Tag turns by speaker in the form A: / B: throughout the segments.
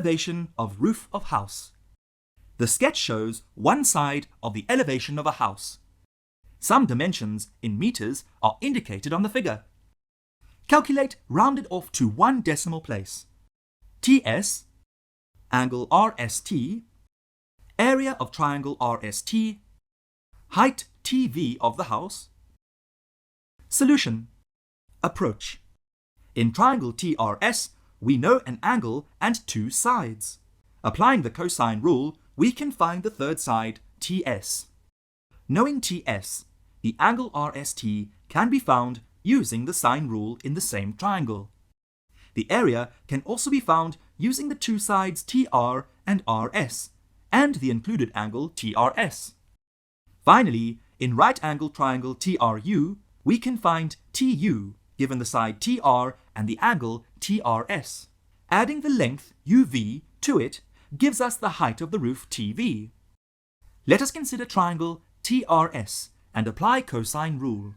A: elevation of roof of house. The sketch shows one side of the elevation of a house. Some dimensions in meters are indicated on the figure. Calculate rounded off to one decimal place. TS, angle RST, area of triangle RST, height TV of the house. Solution. Approach. In triangle TRS, we know an angle and two sides. Applying the cosine rule, we can find the third side, TS. Knowing TS, the angle RST can be found using the sine rule in the same triangle. The area can also be found using the two sides TR and RS, and the included angle TRS. Finally, in right-angled triangle TRU, we can find TU, given the side TR and the angle TRS. Adding the length UV to it gives us the height of the roof TV. Let us consider triangle TRS and apply cosine rule.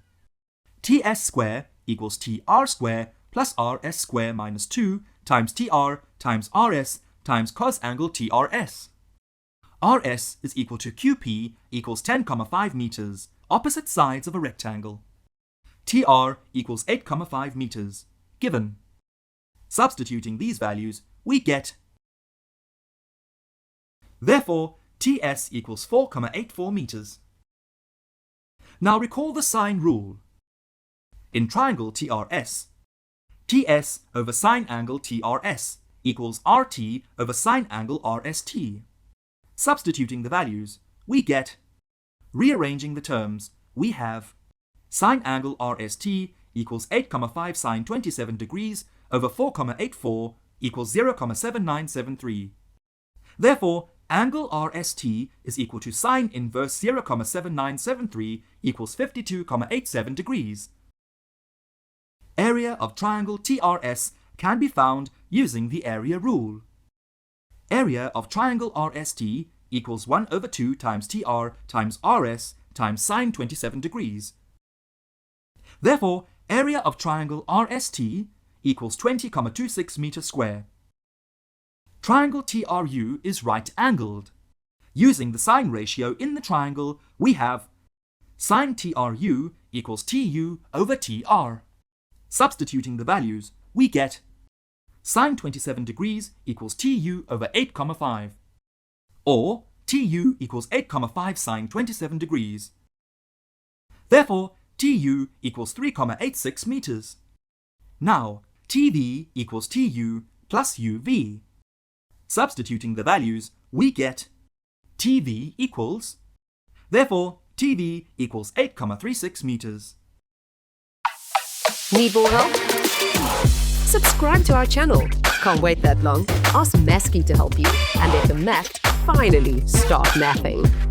A: TS square equals TR square plus RS square minus 2 times TR times RS times cos angle TRS. RS is equal to QP equals 10,5 meters, opposite sides of a rectangle. TR equals 8,5 meters, given. Substituting these values, we get. Therefore, TS equals 4,84 meters. Now recall the sine rule. In triangle TRS, TS over sine angle TRS equals RT over sine angle RST. Substituting the values, we get. Rearranging the terms, we have sine angle RST equals 8,5 sine 27 degrees over 4,84 equals 0,7973. Therefore, angle RST is equal to sine inverse 0,7973 equals 52,87 degrees. Area of triangle TRS can be found using the area rule. Area of triangle RST equals 1 over 2 times TR times RS times sine 27 degrees. Therefore, area of triangle RST equals 20,26 meters square. Triangle TRU is right-angled. Using the sine ratio in the triangle, we have sine TRU equals TU over TR. Substituting the values, we get sine 27 degrees equals TU over 8,5, or TU equals 8,5 sine 27 degrees. Therefore, TU equals 3,86 meters. Now, TV equals TU plus UV. Substituting the values, we get TV equals. Therefore, TV equals 8,36 meters.
B: Need more help? Subscribe to our channel. Can't wait that long? Ask Mesky to help you and let the math finally start mathing.